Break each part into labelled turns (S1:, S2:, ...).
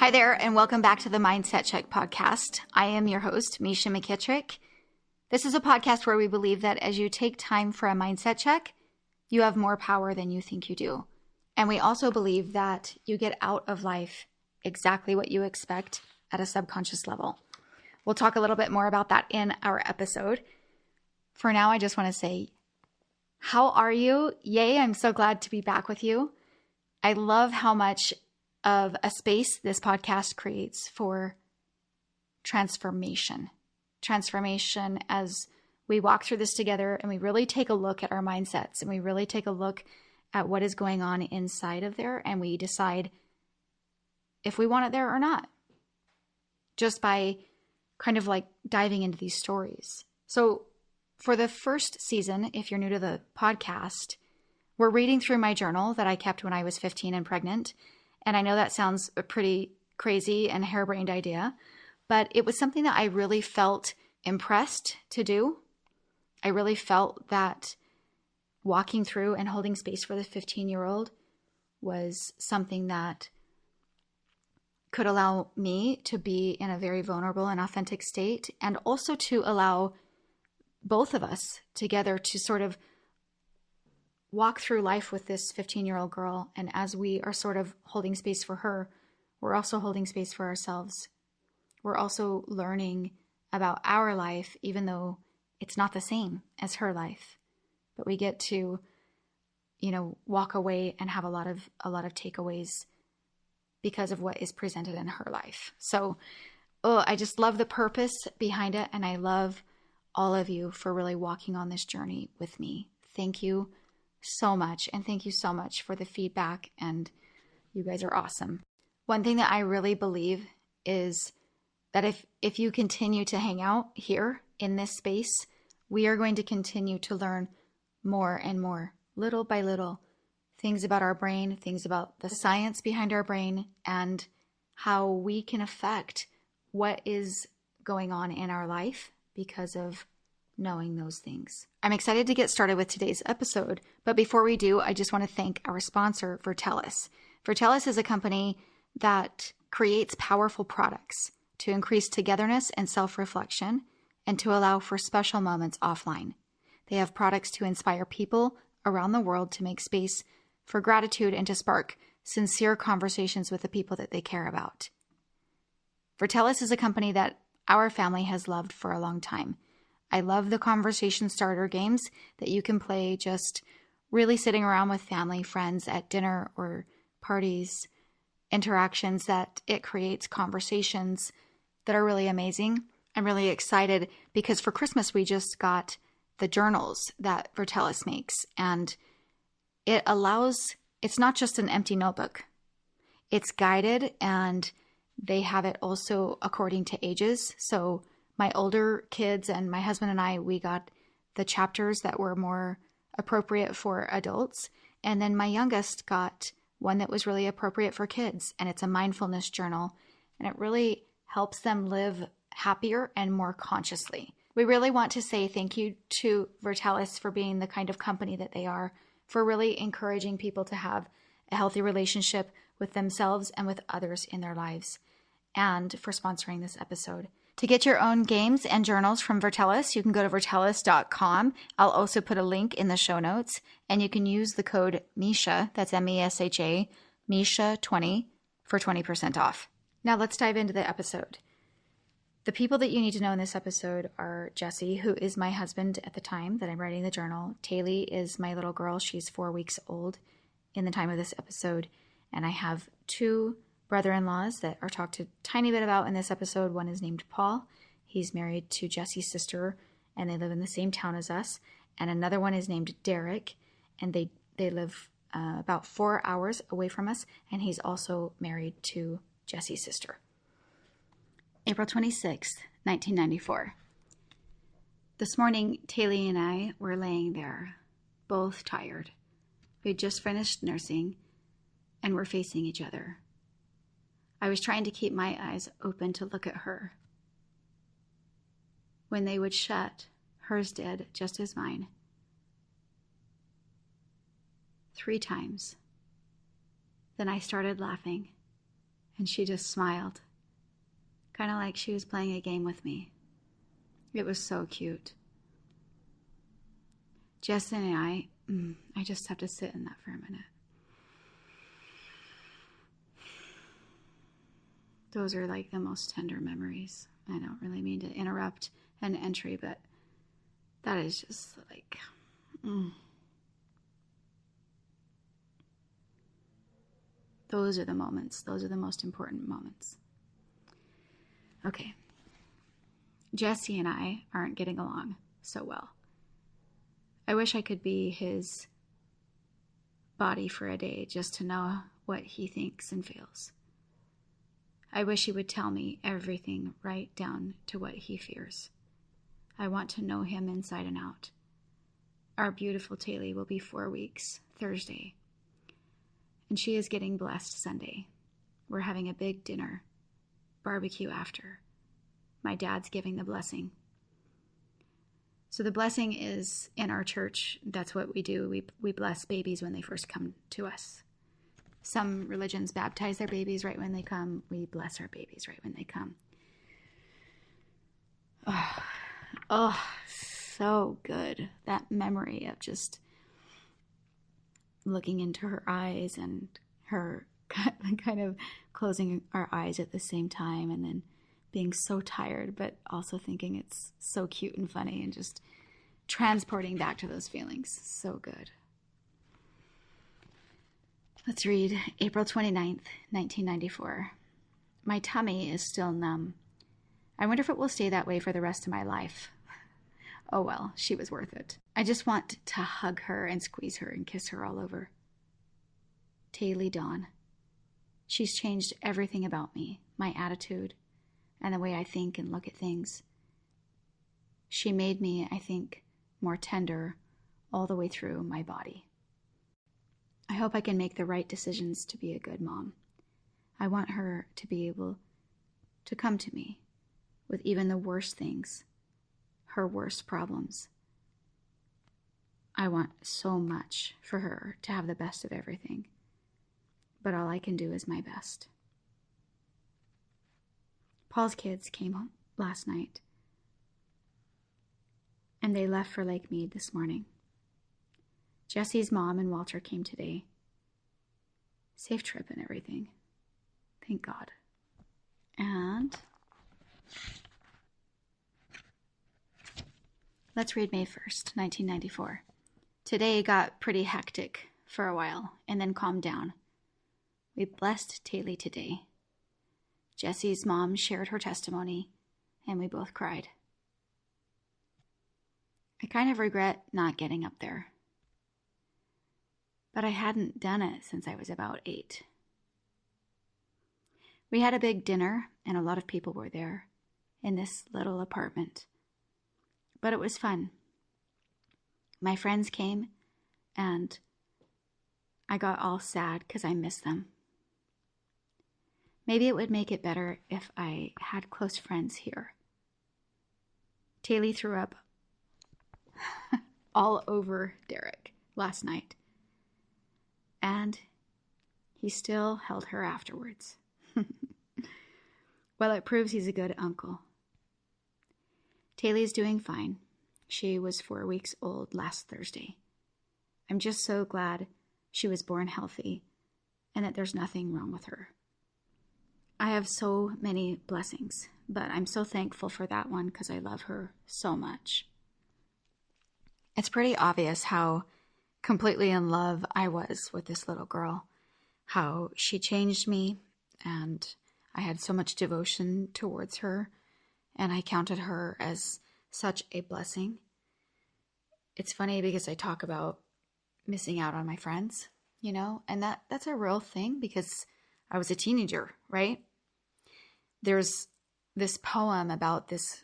S1: Hi there, and welcome back to the Mindset Check podcast. I am your host, Misha McKittrick. This is a podcast where we believe that as you take time for a mindset check, you have more power than you think you do. And we also believe that you get out of life exactly what you expect at a subconscious level. We'll talk a little bit more about that in our episode. For now, I just want to say, how are you? Yay, I'm so glad to be back with you. I love how much of a space this podcast creates for transformation. Transformation as we walk through this together and we really take a look at our mindsets and we really take a look at what is going on inside of there and we decide if we want it there or not. Just by kind of like diving into these stories. So for the first season, if you're new to the podcast, we're reading through my journal that I kept when I was 15 and pregnant. And I know that sounds a pretty crazy and harebrained idea, but it was something that I really felt impressed to do. I really felt that walking through and holding space for the 15-year-old was something that could allow me to be in a very vulnerable and authentic state, and also to allow both of us together to sort of walk through life with this 15-year-old girl. And as we are sort of holding space for her, we're also holding space for ourselves. We're also learning about our life, even though it's not the same as her life. But we get to, walk away and have a lot of takeaways because of what is presented in her life. So, I just love the purpose behind it. And I love all of you for really walking on this journey with me. Thank you so much. And thank you so much for the feedback. And you guys are awesome. One thing that I really believe is that if you continue to hang out here in this space, we are going to continue to learn more and more, little by little, things about our brain, things about the science behind our brain, and how we can affect what is going on in our life because of knowing those things. I'm excited to get started with today's episode, but before we do, I just want to thank our sponsor, Vertellis. Vertellis is a company that creates powerful products to increase togetherness and self-reflection and to allow for special moments offline. They have products to inspire people around the world to make space for gratitude and to spark sincere conversations with the people that they care about. Vertellis is a company that our family has loved for a long time. I love the conversation starter games that you can play just really sitting around with family, friends at dinner or parties, interactions that it creates conversations that are really amazing. I'm really excited because for Christmas we just got the journals that Vertellis makes, and it's not just an empty notebook. It's guided, and they have it also according to ages. So my older kids and my husband and I, we got the chapters that were more appropriate for adults. And then my youngest got one that was really appropriate for kids. And it's a mindfulness journal. And it really helps them live happier and more consciously. We really want to say thank you to Vertellis for being the kind of company that they are, for really encouraging people to have a healthy relationship with themselves and with others in their lives, and for sponsoring this episode. To get your own games and journals from Vertellis, you can go to Vertellis.com. I'll also put a link in the show notes, and you can use the code MESHA, that's MESHA, MESHA20 for 20% off. Now let's dive into the episode. The people that you need to know in this episode are Jesse, who is my husband at the time that I'm writing the journal. Taylor is my little girl. She's 4 weeks old in the time of this episode. And I have 2 brother-in-laws that are talked a tiny bit about in this episode. One is named Paul. He's married to Jesse's sister, and they live in the same town as us. And another one is named Derek, and they live about 4 hours away from us, and he's also married to Jesse's sister. April 26th, 1994. This morning, Taylor and I were laying there, both tired. We had just finished nursing, and we're facing each other. I was trying to keep my eyes open to look at her. When they would shut, hers did, just as mine. 3 times. Then I started laughing, And she just smiled, kind of like she was playing a game with me. It was so cute. Jesse and I just have to sit in that for a minute. Those are like the most tender memories. I don't really mean to interrupt an entry, but that is just like, Those are the moments. Those are the most important moments. Okay. Jesse and I aren't getting along so well. I wish I could be his body for a day just to know what he thinks and feels. I wish he would tell me everything right down to what he fears. I want to know him inside and out. Our beautiful Taylor will be 4 weeks, Thursday. And she is getting blessed Sunday. We're having a big dinner, barbecue after. My dad's giving the blessing. So the blessing is in our church. That's what we do. We bless babies when they first come to us. Some religions baptize their babies right when they come. We bless our babies right when they come. Oh, so good. That memory of just looking into her eyes and her kind of closing our eyes at the same time, and then being so tired, but also thinking it's so cute and funny, and just transporting back to those feelings. So good. Let's read April 29th, 1994. My tummy is still numb. I wonder if it will stay that way for the rest of my life. Oh well, she was worth it. I just want to hug her and squeeze her and kiss her all over. Taylor Dawn. She's changed everything about me, my attitude, and the way I think and look at things. She made me, I think, more tender all the way through my body. I hope I can make the right decisions to be a good mom. I want her to be able to come to me with even the worst things, her worst problems. I want so much for her to have the best of everything, but all I can do is my best. Paul's kids came home last night, and they left for Lake Mead this morning. Jesse's mom and Walter came today. Safe trip and everything. Thank God. And let's read May 1st, 1994. Today got pretty hectic for a while and then calmed down. We blessed Taylor today. Jesse's mom shared her testimony, and we both cried. I kind of regret not getting up there, but I hadn't done it since I was about 8. We had a big dinner, and a lot of people were there in this little apartment, but it was fun. My friends came, and I got all sad because I missed them. Maybe it would make it better if I had close friends here. Taylor threw up all over Derek last night, and he still held her afterwards. Well, it proves he's a good uncle. Taylor's doing fine. She was 4 weeks old last Thursday. I'm just so glad she was born healthy and that there's nothing wrong with her. I have so many blessings, but I'm so thankful for that one because I love her so much. It's pretty obvious how completely in love I was with this little girl, how she changed me, and I had so much devotion towards her, and I counted her as such a blessing. It's funny because I talk about missing out on my friends, and that's a real thing because I was a teenager, right? There's this poem about this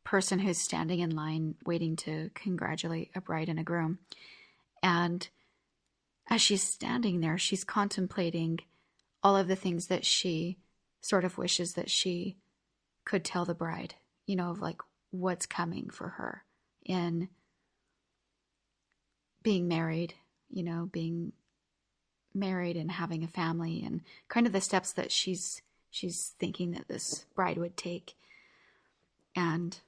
S1: person who's standing in line waiting to congratulate a bride and a groom. And as she's standing there, she's contemplating all of the things that she sort of wishes that she could tell the bride, of like what's coming for her in being married, being married and having a family, and kind of the steps that she's she's thinking that this bride would take. And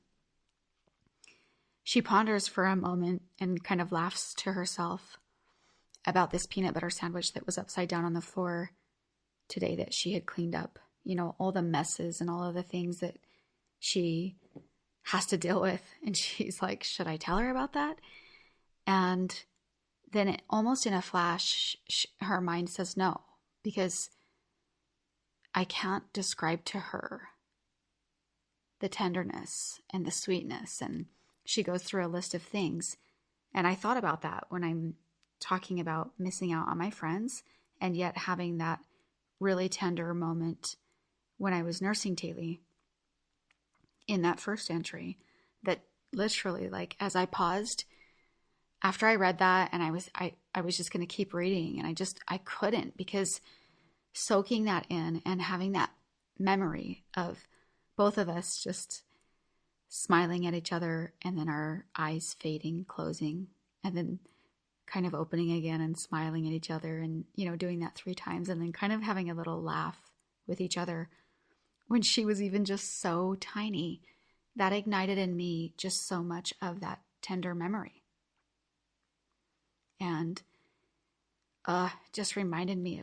S1: she ponders for a moment and kind of laughs to herself about this peanut butter sandwich that was upside down on the floor today that she had cleaned up. You know, all the messes and all of the things that she has to deal with. And she's like, should I tell her about that? And then almost in a flash, her mind says no, because I can't describe to her the tenderness and the sweetness. And she goes through a list of things. And I thought about that when I'm talking about missing out on my friends and yet having that really tender moment when I was nursing Taylor in that first entry, that literally, like, as I paused after I read that, and I was just going to keep reading, and I couldn't, because soaking that in and having that memory of both of us just smiling at each other and then our eyes fading, closing, and then kind of opening again and smiling at each other, and, you know, doing that 3 times, and then kind of having a little laugh with each other when she was even just so tiny, that ignited in me just so much of that tender memory. And just reminded me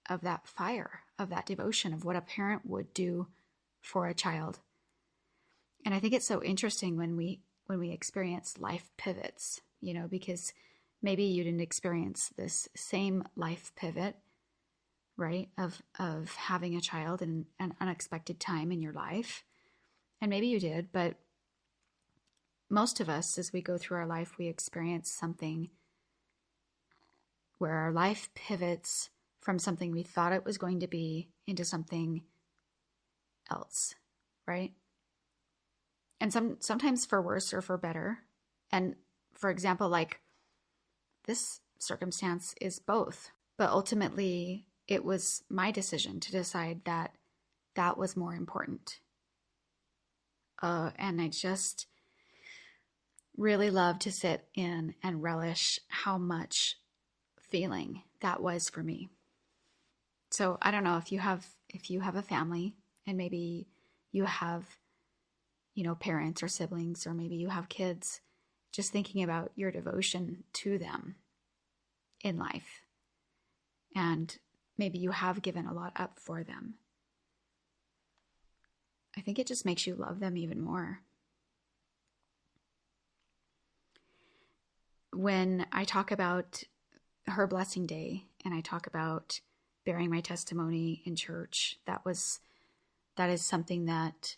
S1: of that fire, of that devotion, of what a parent would do for a child. And I think it's so interesting when we experience life pivots, you know, because maybe you didn't experience this same life pivot, right, of having a child in an unexpected time in your life. And maybe you did, but most of us, as we go through our life, we experience something where our life pivots from something we thought it was going to be into something else, right? And sometimes for worse or for better. And for example, like this circumstance is both, but ultimately it was my decision to decide that that was more important. And I just really love to sit in and relish how much feeling that was for me. So I don't know if you have a family, and maybe you have, you know, parents or siblings, or maybe you have kids, just thinking about your devotion to them in life. And maybe you have given a lot up for them. I think it just makes you love them even more. When I talk about her blessing day and I talk about bearing my testimony in church, that is something that,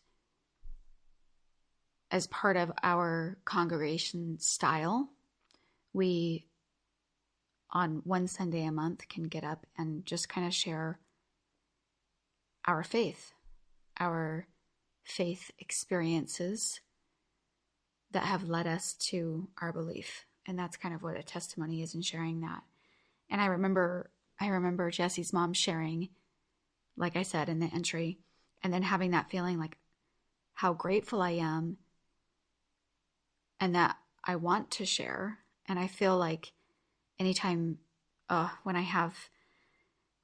S1: as part of our congregation style, we on one Sunday a month can get up and just kind of share our faith experiences that have led us to our belief. And that's kind of what a testimony is, in sharing that. And I remember Jesse's mom sharing, like I said in the entry, and then having that feeling like how grateful I am and that I want to share. And I feel like anytime when I have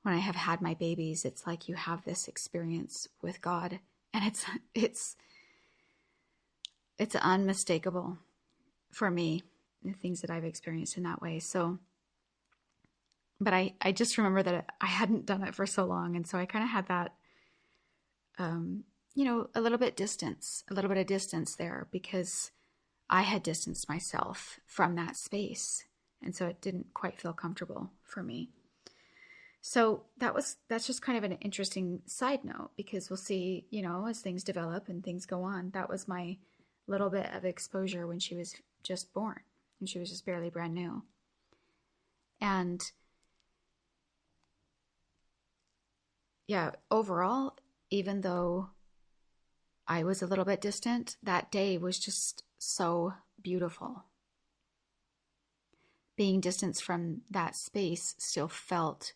S1: had my babies, it's like you have this experience with God, and it's unmistakable for me, the things that I've experienced in that way. So, but I just remember that I hadn't done it for so long, and so I kind of had that, you know, a little bit of distance there, because I had distanced myself from that space. And so it didn't quite feel comfortable for me. So that's just kind of an interesting side note, because we'll see, you know, as things develop and things go on. That was my little bit of exposure when she was just born, and she was just barely brand new. And yeah, overall, even though I was a little bit distant, that day was just so beautiful. Being distanced from that space still felt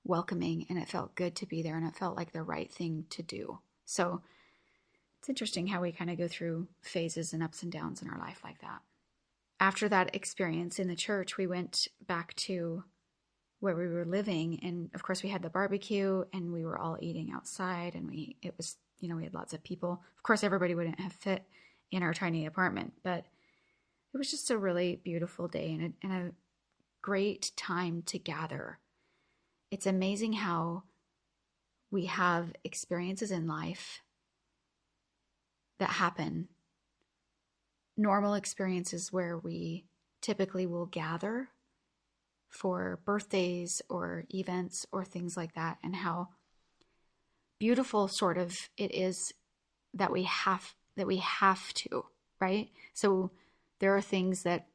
S1: welcoming, and it felt good to be there, and it felt like the right thing to do. So it's interesting how we kind of go through phases and ups and downs in our life like that. After that experience in the church, we went back to where we were living. And of course we had the barbecue and we were all eating outside, and it was, we had lots of people. Of course, everybody wouldn't have fit in our tiny apartment, but it was just a really beautiful day and a great time to gather. It's amazing how we have experiences in life that happen, normal experiences where we typically will gather for birthdays or events or things like that, and how beautiful sort of it is that we have to, right? So there are things that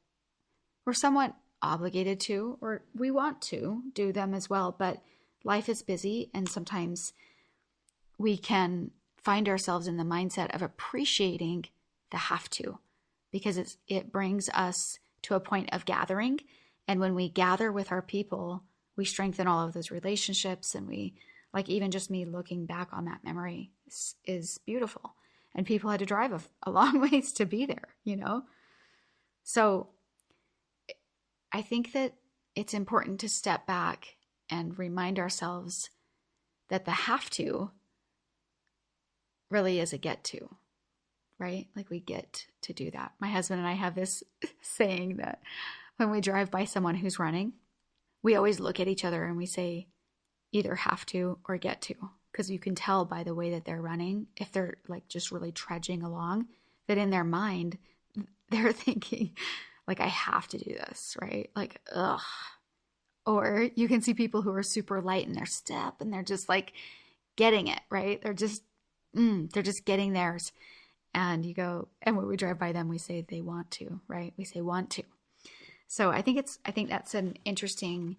S1: we're somewhat obligated to, or we want to do them as well, but life is busy, and sometimes we can find ourselves in the mindset of appreciating the have to, because it brings us to a point of gathering. And when we gather with our people, we strengthen all of those relationships, and we, like, even just me looking back on that memory is beautiful. And people had to drive a long ways to be there, So I think that it's important to step back and remind ourselves that the have to really is a get to, right? Like, we get to do that. My husband and I have this saying that when we drive by someone who's running, we always look at each other and we say either have to or get to, because you can tell by the way that they're running, if they're like just really trudging along, that in their mind, they're thinking like, I have to do this, right? Like, ugh. Or you can see people who are super light in their step and they're just like getting it, right? They're just getting theirs. And you go, and when we drive by them, we say they want to, right? We say want to. So I think that's an interesting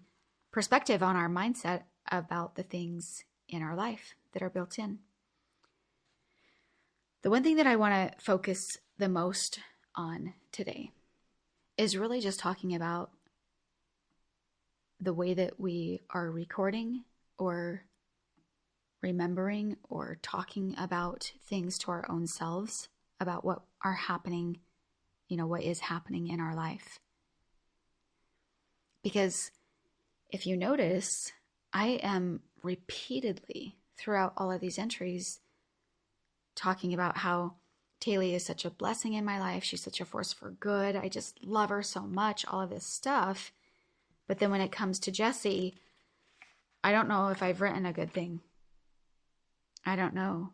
S1: perspective on our mindset about the things in our life that are built in. The one thing that I want to focus the most on today is really just talking about the way that we are recording or remembering or talking about things to our own selves, about what are happening, what is happening in our life. Because if you notice, I am repeatedly throughout all of these entries talking about how Taylor is such a blessing in my life. She's such a force for good. I just love her so much, all of this stuff. But then when it comes to Jesse, I don't know if I've written a good thing. I don't know.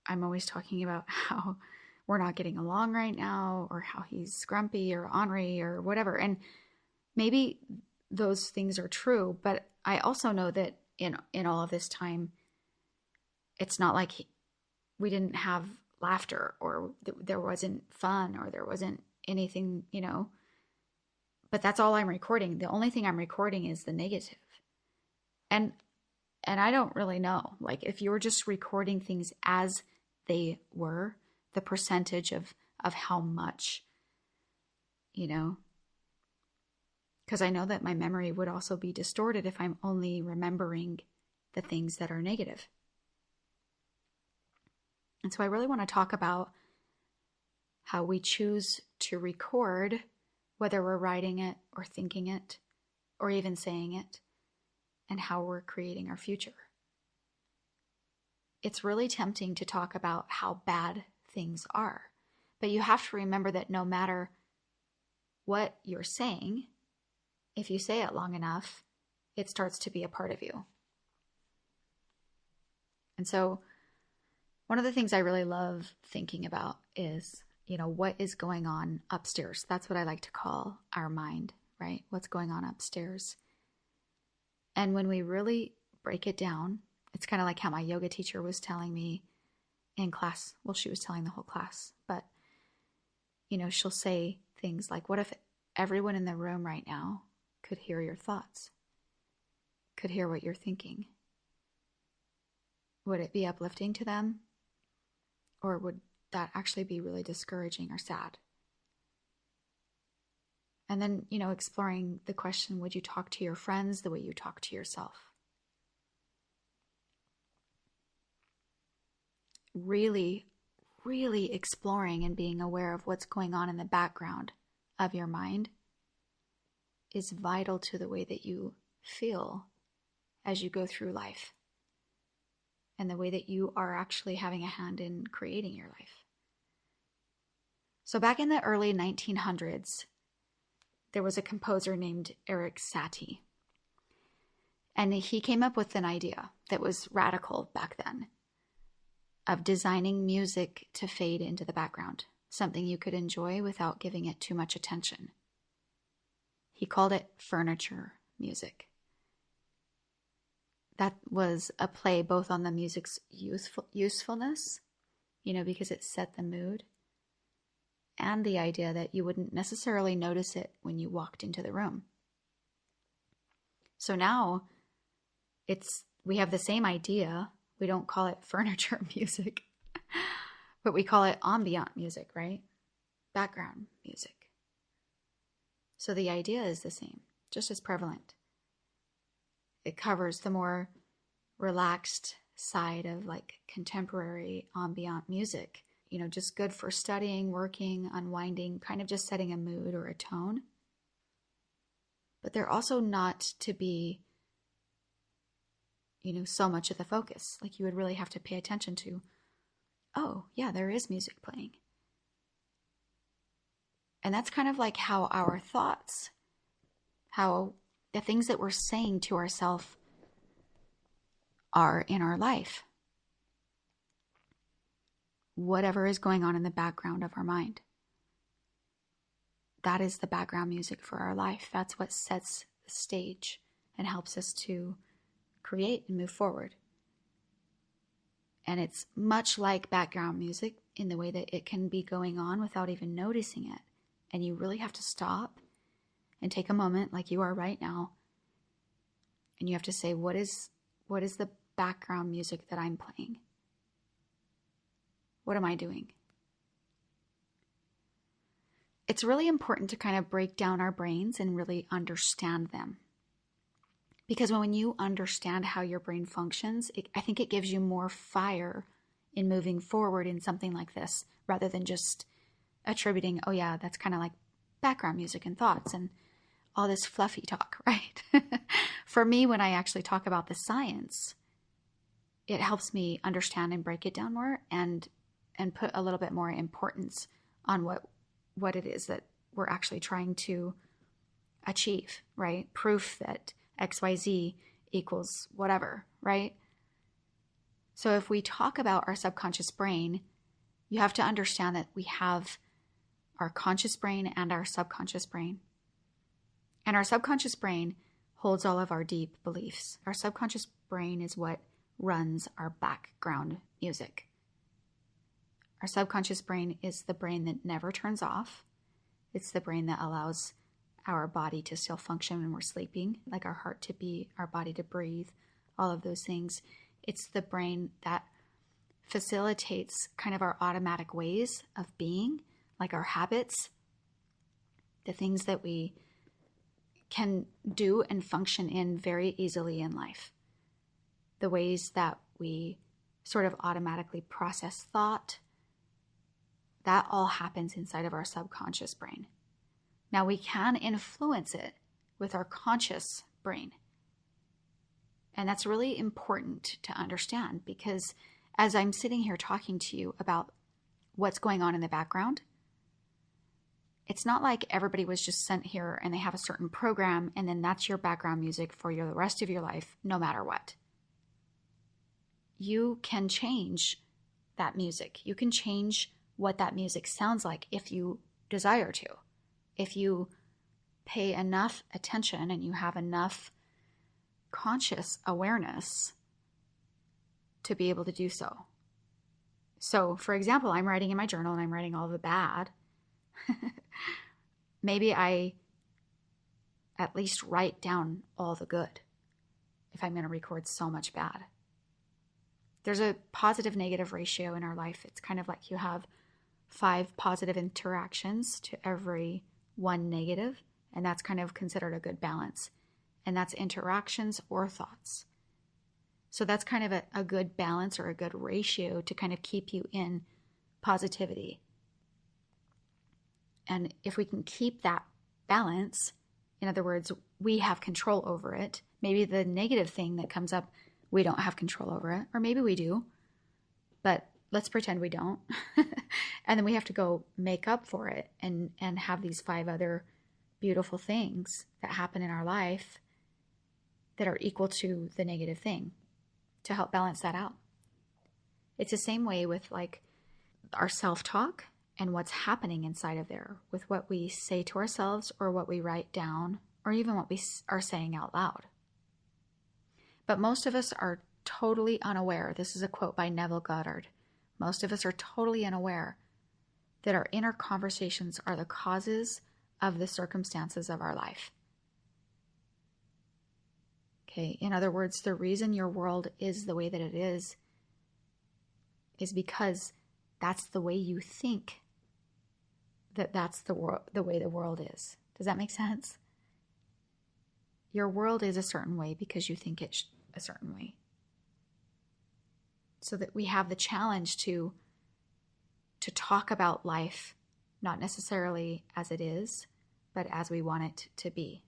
S1: I'm always talking about how we're not getting along right now, or how he's grumpy or ornery or whatever. And maybe those things are true, but I also know that in all of this time, it's not like we didn't have laughter, or there wasn't fun, or there wasn't anything, but that's all I'm recording. The only thing I'm recording is the negative. And I don't really know, like, if you were just recording things as they were, the percentage of how much, because I know that my memory would also be distorted if I'm only remembering the things that are negative. And so I really want to talk about how we choose to record, whether we're writing it or thinking it or even saying it, and how we're creating our future. It's really tempting to talk about how bad things are, but you have to remember that no matter what you're saying, if you say it long enough, it starts to be a part of you. And so one of the things I really love thinking about is, what is going on upstairs? That's what I like to call our mind, right? What's going on upstairs? And when we really break it down, it's kind of like how my yoga teacher was telling me in class. Well, she was telling the whole class, but, she'll say things like, what if everyone in the room right now could hear your thoughts, could hear what you're thinking? Would it be uplifting to them? Or would that actually be really discouraging or sad? And then, exploring the question, would you talk to your friends the way you talk to yourself? Really, really exploring and being aware of what's going on in the background of your mind is vital to the way that you feel as you go through life, and the way that you are actually having a hand in creating your life. So back in the early 1900s, there was a composer named Erik Satie. And he came up with an idea that was radical back then of designing music to fade into the background, something you could enjoy without giving it too much attention. He called it furniture music. That was a play both on the music's usefulness, because it set the mood, and the idea that you wouldn't necessarily notice it when you walked into the room. So now we have the same idea. We don't call it furniture music, but we call it ambient music, right? Background music. So the idea is the same, just as prevalent. It covers the more relaxed side of like contemporary ambient music, just good for studying, working, unwinding, kind of just setting a mood or a tone. But they're also not to be, so much of the focus. Like you would really have to pay attention to, oh yeah, there is music playing. And that's kind of like how our thoughts, how the things that we're saying to ourselves are in our life. Whatever is going on in the background of our mind. That is the background music for our life. That's what sets the stage and helps us to create and move forward. And it's much like background music in the way that it can be going on without even noticing it. And you really have to stop and take a moment like you are right now. And you have to say, what is the background music that I'm playing? What am I doing? It's really important to kind of break down our brains and really understand them. Because when you understand how your brain functions, I think it gives you more fire in moving forward in something like this, rather than just attributing, oh yeah, that's kind of like background music and thoughts and all this fluffy talk, right? For me, when I actually talk about the science, it helps me understand and break it down more and put a little bit more importance on what it is that we're actually trying to achieve, right? Proof that XYZ equals whatever, right? So if we talk about our subconscious brain, you have to understand that we have our conscious brain and our subconscious brain. And our subconscious brain holds all of our deep beliefs. Our subconscious brain is what runs our background music. Our subconscious brain is the brain that never turns off. It's the brain that allows our body to still function when we're sleeping, like our heart to beat, our body to breathe, all of those things. It's the brain that facilitates kind of our automatic ways of being, like our habits, the things that we can do and function in very easily in life, the ways that we sort of automatically process thought. That all happens inside of our subconscious brain. Now we can influence it with our conscious brain. And that's really important to understand, because as I'm sitting here talking to you about what's going on in the background, it's not like everybody was just sent here and they have a certain program and then that's your background music for the rest of your life, no matter what. You can change that music. You can change what that music sounds like if you desire to. If you pay enough attention and you have enough conscious awareness to be able to do so. So, for example, I'm writing in my journal and I'm writing all the bad. Maybe I at least write down all the good if I'm going to record so much bad. There's a positive negative ratio in our life. It's kind of like you have 5 positive interactions to every 1 negative, and that's kind of considered a good balance. And that's interactions or thoughts. So that's kind of a good balance or a good ratio to kind of keep you in positivity. And if we can keep that balance, in other words, we have control over it Maybe the negative thing that comes up, we don't have control over it, or maybe we do, but let's pretend we don't. And then we have to go make up for it and have these 5 other beautiful things that happen in our life that are equal to the negative thing to help balance that out. It's the same way with like our self-talk and what's happening inside of there with what we say to ourselves or what we write down or even what we are saying out loud. But most of us are totally unaware. This is a quote by Neville Goddard. Most of us are totally unaware that our inner conversations are the causes of the circumstances of our life. Okay, in other words, the reason your world is the way that it is because that's the way you think that's the way the world is. Does that make sense? Your world is a certain way because you think it's a certain way. So that we have the challenge to talk about life, not necessarily as it is, but as we want it to be.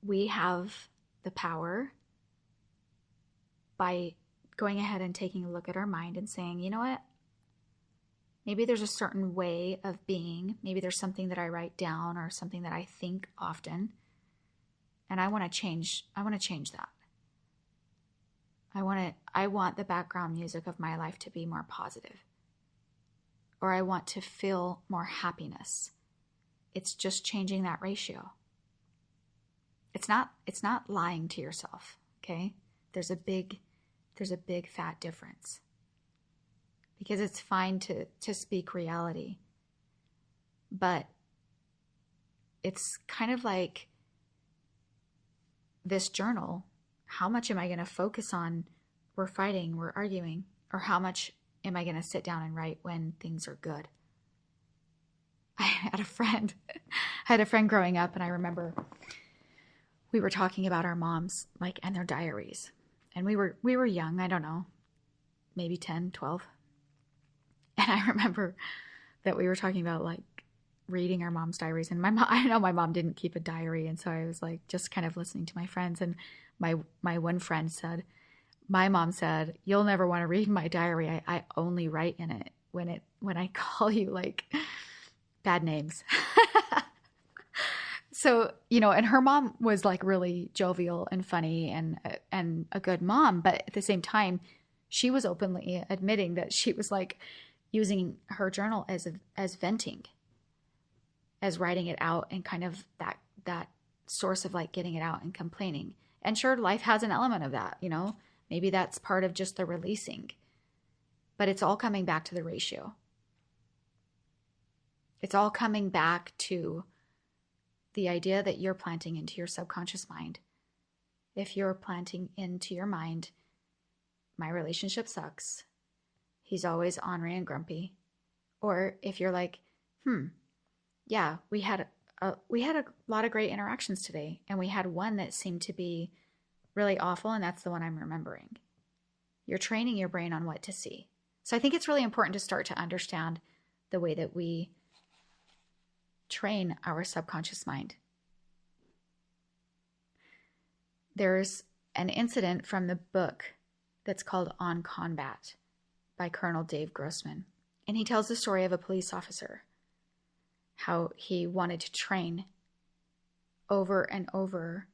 S1: We have the power by going ahead and taking a look at our mind and saying, you know what? Maybe there's a certain way of being. Maybe there's something that I write down or something that I think often. And I want to change that. I want the background music of my life to be more positive. Or I want to feel more happiness. It's just changing that ratio. It's not lying to yourself, okay? There's a big fat difference. Because it's fine to speak reality. But it's kind of like this journal. How much am I going to focus on we're fighting, we're arguing, or how much am I going to sit down and write when things are good? I had a friend growing up, and I remember we were talking about our moms, like, and their diaries. And we were young, I don't know, maybe 10, 12. And I remember that we were talking about like reading our mom's diaries, and I know my mom didn't keep a diary. And so I was like, just kind of listening to my friends. And my one friend said, my mom said, you'll never want to read my diary. I only write in it when I call you like bad names. So, and her mom was like really jovial and funny and a good mom. But at the same time, she was openly admitting that she was like using her journal as venting, as writing it out, and kind of that source of like getting it out and complaining. And sure, life has an element of that, maybe that's part of just the releasing, but it's all coming back to the ratio. It's all coming back to the idea that you're planting into your subconscious mind. If you're planting into your mind, my relationship sucks, he's always ornery and grumpy. Or if you're like, yeah, we had a lot of great interactions today, and we had one that seemed to be really awful, and that's the one I'm remembering. You're training your brain on what to see. So I think it's really important to start to understand the way that we train our subconscious mind. There's an incident from the book that's called On Combat by Colonel Dave Grossman. And he tells the story of a police officer, how he wanted to train over and over,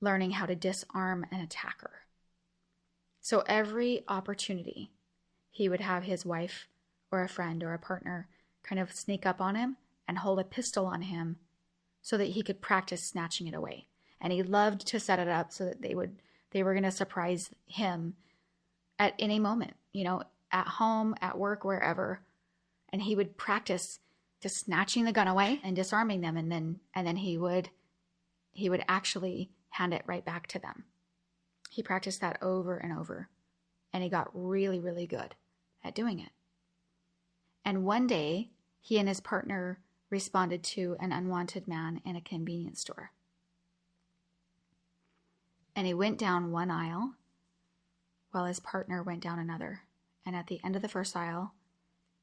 S1: learning how to disarm an attacker. So every opportunity, he would have his wife or a friend or a partner kind of sneak up on him and hold a pistol on him so that he could practice snatching it away. And he loved to set it up so that they were going to surprise him at any moment, at home, at work, wherever. And he would practice just snatching the gun away and disarming them, and then he would actually hand it right back to them. He practiced that over and over, and he got really, really good at doing it. And one day, he and his partner responded to an unwanted man in a convenience store. And he went down one aisle while his partner went down another. And at the end of the first aisle,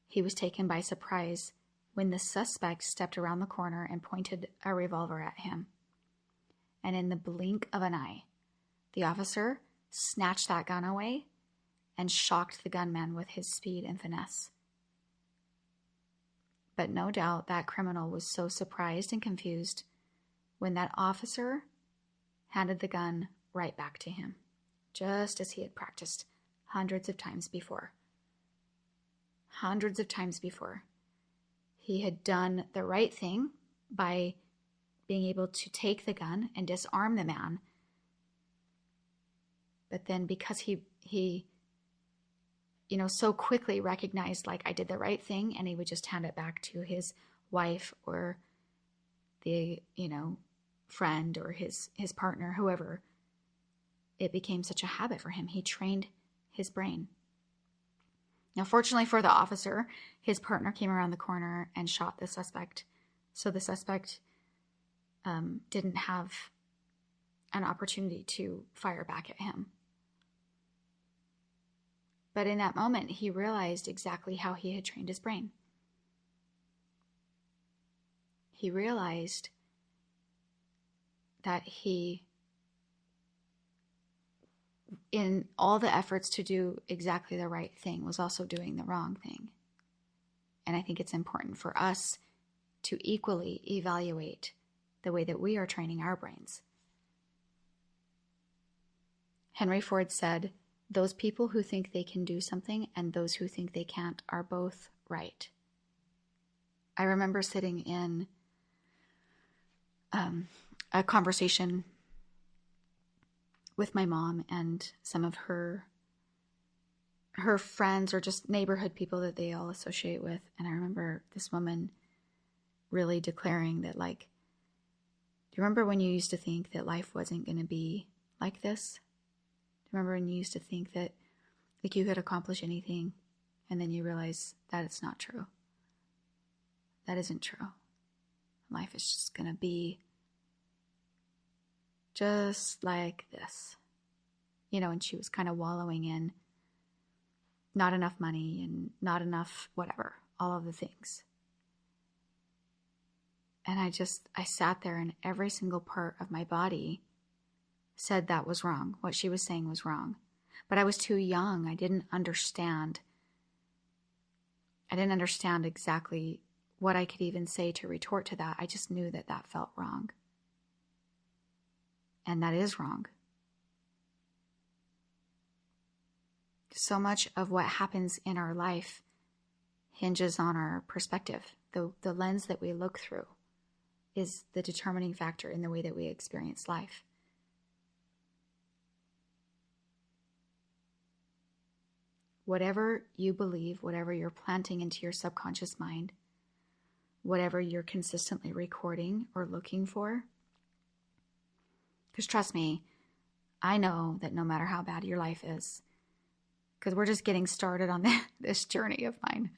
S1: he was taken by surprise when the suspect stepped around the corner and pointed a revolver at him. And in the blink of an eye, the officer snatched that gun away and shocked the gunman with his speed and finesse. But no doubt that criminal was so surprised and confused when that officer handed the gun right back to him, just as he had practiced hundreds of times before. Hundreds of times before. He had done the right thing by being able to take the gun and disarm the man. But then because he so quickly recognized, like, I did the right thing, and he would just hand it back to his wife or the, friend or his partner, whoever. It became such a habit for him. He trained his brain. Now, fortunately for the officer, his partner came around the corner and shot the suspect. So the suspect didn't have an opportunity to fire back at him. But in that moment, he realized exactly how he had trained his brain. He realized that he, in all the efforts to do exactly the right thing, was also doing the wrong thing. And I think it's important for us to equally evaluate the way that we are training our brains. Henry Ford said, "Those people who think they can do something and those who think they can't are both right." I remember sitting in a conversation with my mom and some of her friends, or just neighborhood people that they all associate with. And I remember this woman really declaring that, like, do you remember when you used to think that life wasn't going to be like this? Do you remember when you used to think that, like, you could accomplish anything, and then you realize that it's not true? That isn't true. Life is just going to be just like this. And she was kind of wallowing in not enough money and not enough whatever, all of the things. And I sat there, and every single part of my body said that was wrong. What she was saying was wrong. But I was too young. I didn't understand exactly what I could even say to retort to that. I just knew that that felt wrong. And that is wrong. So much of what happens in our life hinges on our perspective. The lens that we look through is the determining factor in the way that we experience life. Whatever you believe, whatever you're planting into your subconscious mind, whatever you're consistently recording or looking for, because trust me, I know that no matter how bad your life is, because we're just getting started on this journey of mine.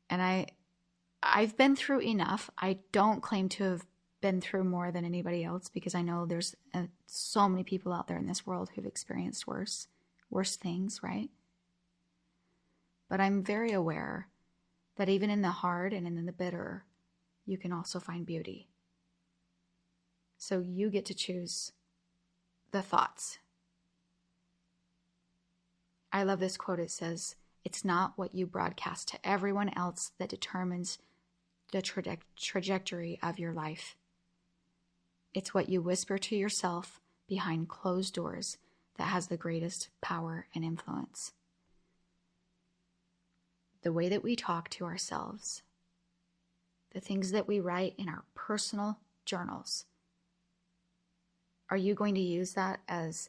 S1: And I've been through enough. I don't claim to have been through more than anybody else, because I know there's so many people out there in this world who've experienced worse things, right? But I'm very aware that even in the hard and in the bitter, you can also find beauty. So you get to choose the thoughts. I love this quote. It says, "It's not what you broadcast to everyone else that determines the trajectory of your life. It's what you whisper to yourself behind closed doors that has the greatest power and influence." The way that we talk to ourselves, the things that we write in our personal journals, are you going to use that as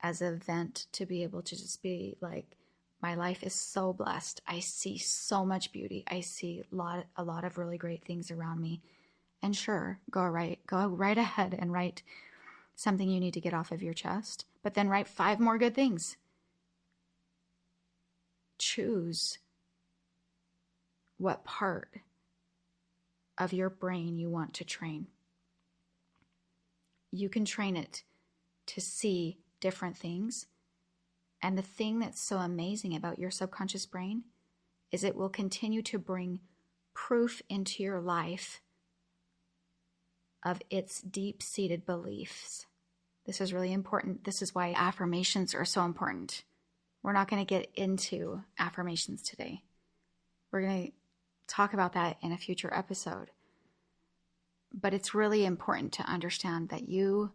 S1: a vent to be able to just be like, my life is so blessed. I see so much beauty. I see a lot of really great things around me. And sure, go right ahead and write something you need to get off of your chest, but then write 5 more good things. Choose what part of your brain you want to train. You can train it to see different things. And the thing that's so amazing about your subconscious brain is it will continue to bring proof into your life of its deep-seated beliefs. This is really important. This is why affirmations are so important. We're not going to get into affirmations today. We're going to talk about that in a future episode. But it's really important to understand that you're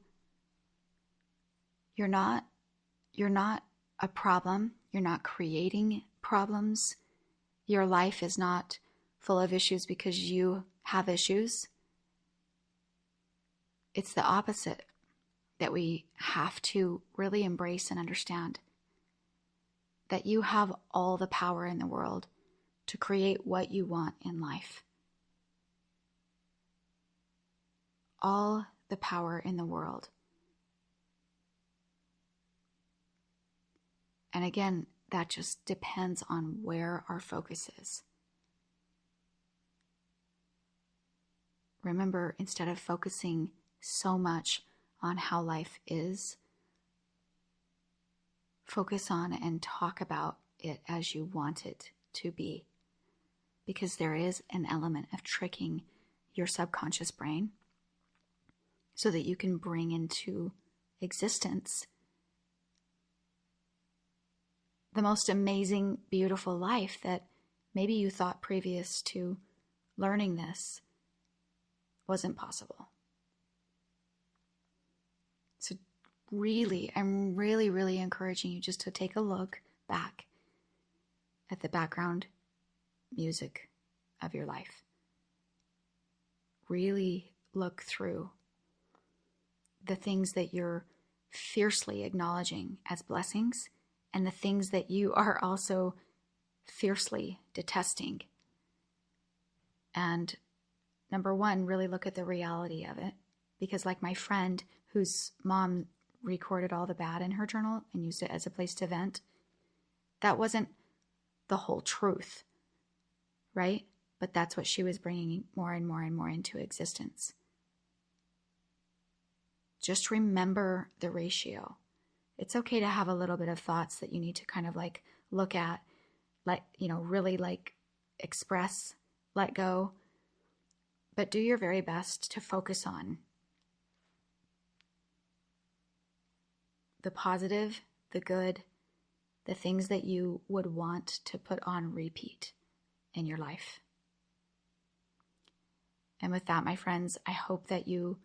S1: not a problem. You're not creating problems. Your life is not full of issues because you have issues. It's the opposite that we have to really embrace and understand. That you have all the power in the world to create what you want in life. All the power in the world. And again, that just depends on where our focus is. Remember, instead of focusing so much on how life is, focus on and talk about it as you want it to be. Because there is an element of tricking your subconscious brain so that you can bring into existence the most amazing, beautiful life that maybe you thought previous to learning this wasn't possible. So really, I'm really encouraging you just to take a look back at the background music of your life. Really look through the things that you're fiercely acknowledging as blessings and the things that you are also fiercely detesting. And number one, really look at the reality of it. Because like my friend whose mom recorded all the bad in her journal and used it as a place to vent, that wasn't the whole truth, right? But that's what she was bringing more and more into existence. Just remember the ratio. It's okay to have a little bit of thoughts that you need to kind of like look at, like, really like express, let go, but do your very best to focus on the positive, the good, the things that you would want to put on repeat in your life. And with that, my friends, I hope that you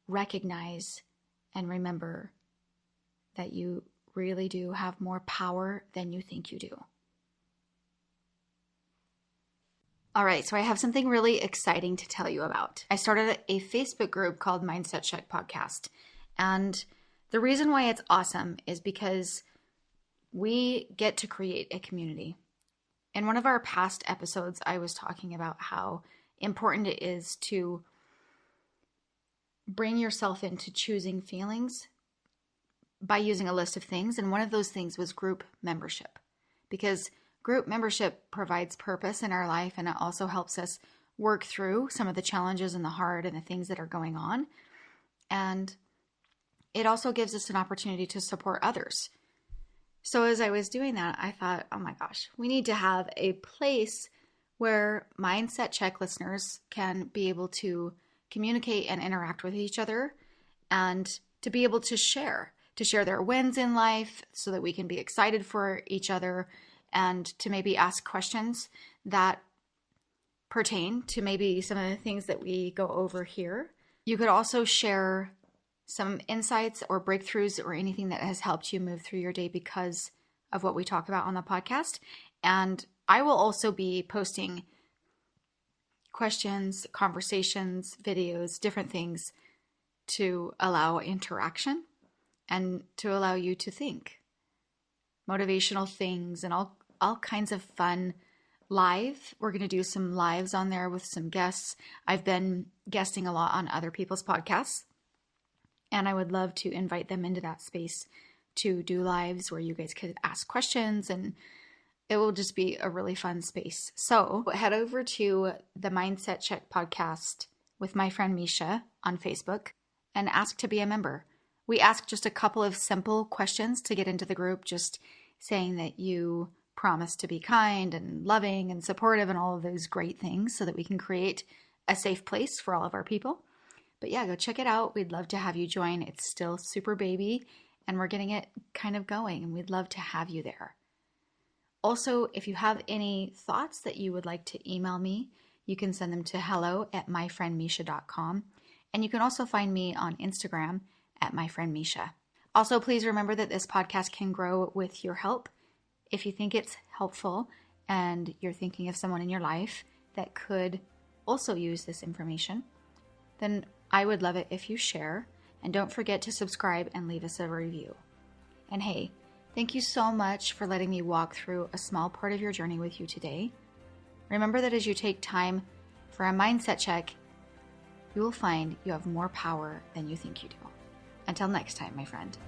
S1: recognize and remember that you really do have more power than you think you do. All right, so I have something really exciting to tell you about. I started a Facebook group called Mindset Check Podcast. And the reason why it's awesome is because we get to create a community. In one of our past episodes, I was talking about how important it is to bring yourself into choosing feelings by using a list of things. And one of those things was group membership, because group membership provides purpose in our life, and it also helps us work through some of the challenges and the hard and the things that are going on. And it also gives us an opportunity to support others. So as I was doing that, I thought, oh my gosh, we need to have a place where Mindset Check listeners can be able to communicate and interact with each other, and to be able to share their wins in life so that we can be excited for each other, and to maybe ask questions that pertain to maybe some of the things that we go over here. You could also share some insights or breakthroughs or anything that has helped you move through your day because of what we talk about on the podcast. And I will also be posting questions, conversations, videos, different things to allow interaction and to allow you to think. Motivational things and all kinds of fun live. We're going to do some lives on there with some guests. I've been guesting a lot on other people's podcasts, and I would love to invite them into that space to do lives where you guys could ask questions, and it will just be a really fun space. So head over to the Mindset Check podcast with my friend Misha on Facebook and ask to be a member. We ask just a couple of simple questions to get into the group, just saying that you promise to be kind and loving and supportive and all of those great things so that we can create a safe place for all of our people. But yeah, go check it out. We'd love to have you join. It's still super baby and we're getting it kind of going, and we'd love to have you there. Also, if you have any thoughts that you would like to email me, you can send them to hello@myfriendmisha.com. And you can also find me on Instagram at myfriendmisha. Also, please remember that this podcast can grow with your help. If you think it's helpful and you're thinking of someone in your life that could also use this information, then I would love it if you share. And don't forget to subscribe and leave us a review. And hey, thank you so much for letting me walk through a small part of your journey with you today. Remember that as you take time for a mindset check, you will find you have more power than you think you do. Until next time, my friend.